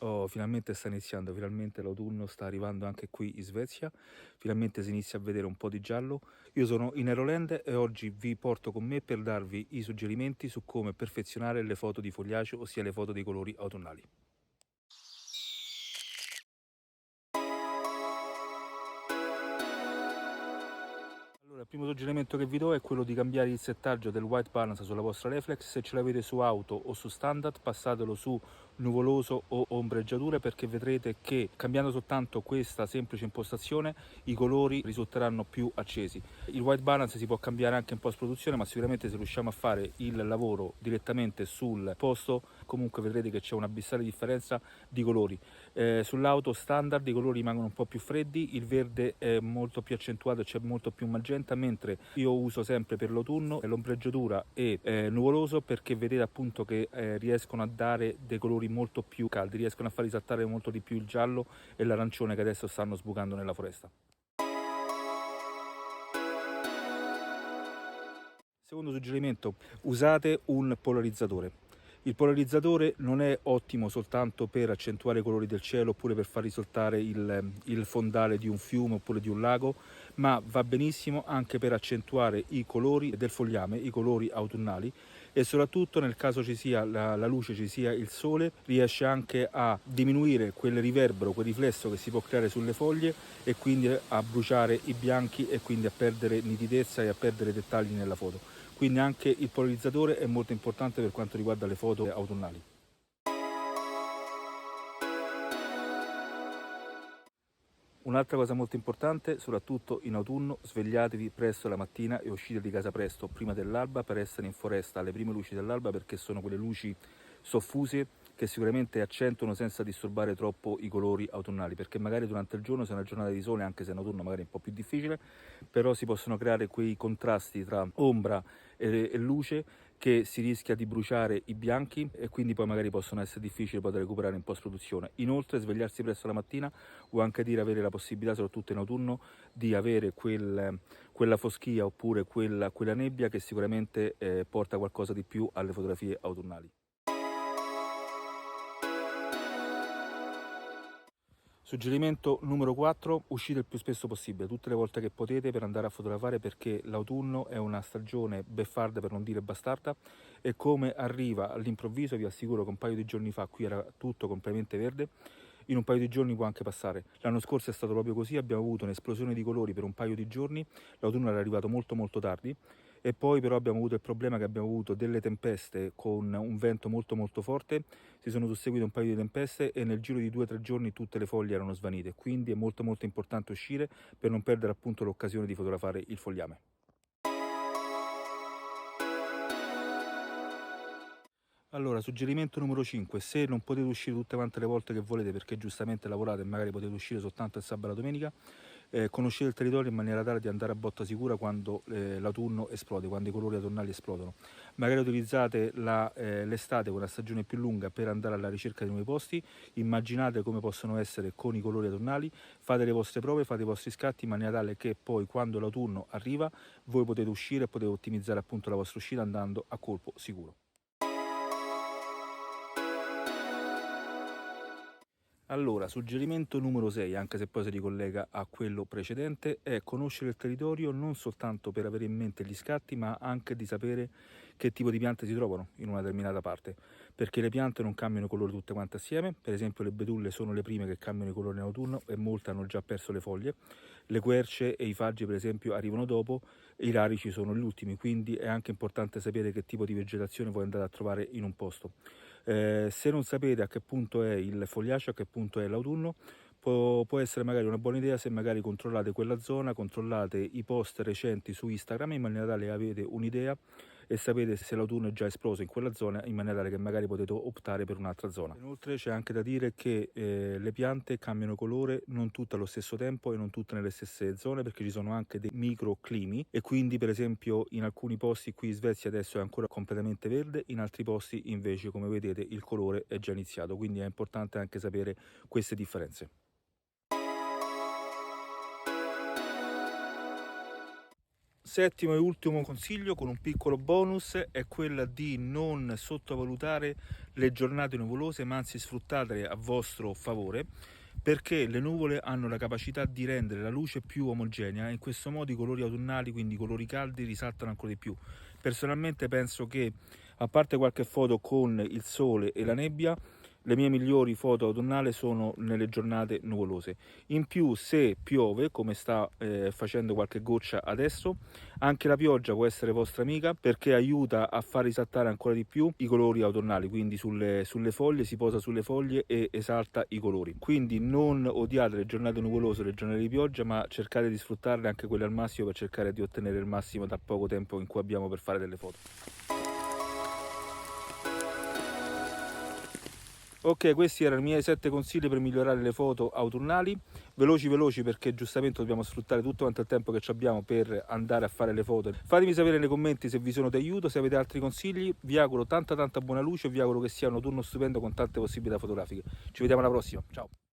Oh, finalmente sta iniziando, finalmente l'autunno sta arrivando anche qui in Svezia, finalmente si inizia a vedere un po' di giallo. Io sono in Aeroland e oggi vi porto con me per darvi i suggerimenti su come perfezionare le foto di fogliaggio, ossia le foto dei colori autunnali. Allora, il primo suggerimento che vi do è quello di cambiare il settaggio del white balance sulla vostra reflex. Se ce l'avete su auto o su standard, passatelo su nuvoloso o ombreggiature, perché vedrete che cambiando soltanto questa semplice impostazione i colori risulteranno più accesi. Il white balance si può cambiare anche in post produzione, ma sicuramente se riusciamo a fare il lavoro direttamente sul posto, comunque vedrete che c'è un'abissale differenza di colori. Sull'auto standard i colori rimangono un po' più freddi, il verde è molto più accentuato, c'è molto più magenta, mentre io uso sempre per l'autunno l'ombreggiatura e nuvoloso, perché vedete appunto che riescono a dare dei colori molto più caldi, riescono a far risaltare molto di più il giallo e l'arancione che adesso stanno sbucando nella foresta. Secondo suggerimento, usate un polarizzatore. Il polarizzatore non è ottimo soltanto per accentuare i colori del cielo oppure per far risaltare il fondale di un fiume oppure di un lago, ma va benissimo anche per accentuare i colori del fogliame, i colori autunnali, e soprattutto nel caso ci sia la luce, ci sia il sole, riesce anche a diminuire quel riverbero, quel riflesso che si può creare sulle foglie e quindi a bruciare i bianchi e quindi a perdere nitidezza e a perdere dettagli nella foto. Quindi anche il polarizzatore è molto importante per quanto riguarda le foto autunnali. Un'altra cosa molto importante, soprattutto in autunno, svegliatevi presto la mattina e uscite di casa presto, prima dell'alba, per essere in foresta alle prime luci dell'alba, perché sono quelle luci soffuse che sicuramente accentuano senza disturbare troppo i colori autunnali, perché magari durante il giorno, se è una giornata di sole, anche se in autunno magari è un po' più difficile, però si possono creare quei contrasti tra ombra e luce che si rischia di bruciare i bianchi e quindi poi magari possono essere difficili poi da recuperare in post produzione. Inoltre svegliarsi presto la mattina vuol anche dire avere la possibilità, soprattutto in autunno, di avere quella foschia oppure quella nebbia che sicuramente porta qualcosa di più alle fotografie autunnali. Suggerimento numero 4, uscite il più spesso possibile, tutte le volte che potete, per andare a fotografare, perché l'autunno è una stagione beffarda, per non dire bastarda, e come arriva all'improvviso, vi assicuro che un paio di giorni fa qui era tutto completamente verde, in un paio di giorni può anche passare. L'anno scorso è stato proprio così, abbiamo avuto un'esplosione di colori per un paio di giorni, l'autunno era arrivato molto molto tardi, e poi però abbiamo avuto il problema che abbiamo avuto delle tempeste con un vento molto molto forte, si sono susseguite un paio di tempeste e nel giro di 2 o 3 giorni tutte le foglie erano svanite, quindi è molto molto importante uscire per non perdere appunto l'occasione di fotografare il fogliame. Allora, suggerimento numero 5, se non potete uscire tutte quante le volte che volete perché giustamente lavorate e magari potete uscire soltanto il sabato e la domenica, conoscete il territorio in maniera tale di andare a botta sicura quando l'autunno esplode, quando i colori autunnali esplodono. Magari utilizzate l'estate, con la stagione più lunga, per andare alla ricerca di nuovi posti, immaginate come possono essere con i colori autunnali, fate le vostre prove, fate i vostri scatti in maniera tale che poi quando l'autunno arriva voi potete uscire e potete ottimizzare appunto la vostra uscita andando a colpo sicuro. Allora, suggerimento numero 6, anche se poi si ricollega a quello precedente, è conoscere il territorio non soltanto per avere in mente gli scatti, ma anche di sapere che tipo di piante si trovano in una determinata parte, perché le piante non cambiano colore tutte quante assieme. Per esempio le betulle sono le prime che cambiano i colori in autunno e molte hanno già perso le foglie, le querce e i faggi per esempio arrivano dopo, e i radici sono gli ultimi, quindi è anche importante sapere che tipo di vegetazione voi andate a trovare in un posto. Se non sapete a che punto è il fogliaggio, a che punto è l'autunno, può essere magari una buona idea se magari controllate quella zona, controllate i post recenti su Instagram in maniera tale che avete un'idea e sapete se l'autunno è già esploso in quella zona, in maniera tale che magari potete optare per un'altra zona. Inoltre c'è anche da dire che le piante cambiano colore non tutte allo stesso tempo e non tutte nelle stesse zone, perché ci sono anche dei microclimi e quindi per esempio in alcuni posti qui in Svezia adesso è ancora completamente verde, in altri posti invece come vedete il colore è già iniziato, quindi è importante anche sapere queste differenze. Settimo e ultimo consiglio, con un piccolo bonus, è quella di non sottovalutare le giornate nuvolose, ma anzi sfruttarle a vostro favore, perché le nuvole hanno la capacità di rendere la luce più omogenea e in questo modo i colori autunnali, quindi i colori caldi, risaltano ancora di più. Personalmente penso che, a parte qualche foto con il sole e la nebbia, le mie migliori foto autunnali sono nelle giornate nuvolose. In più, se piove, come sta facendo qualche goccia adesso, anche la pioggia può essere vostra amica, perché aiuta a far risaltare ancora di più i colori autunnali, quindi sulle foglie, si posa sulle foglie e esalta i colori. Quindi non odiate le giornate nuvolose, le giornate di pioggia, ma cercate di sfruttarle anche quelle al massimo, per cercare di ottenere il massimo dal poco tempo in cui abbiamo per fare delle foto. Ok, questi erano i miei 7 consigli per migliorare le foto autunnali, veloci perché giustamente dobbiamo sfruttare tutto quanto il tempo che abbiamo per andare a fare le foto. Fatemi sapere nei commenti se vi sono d'aiuto, se avete altri consigli. Vi auguro tanta buona luce e vi auguro che sia un autunno stupendo con tante possibilità fotografiche. Ci vediamo alla prossima, ciao!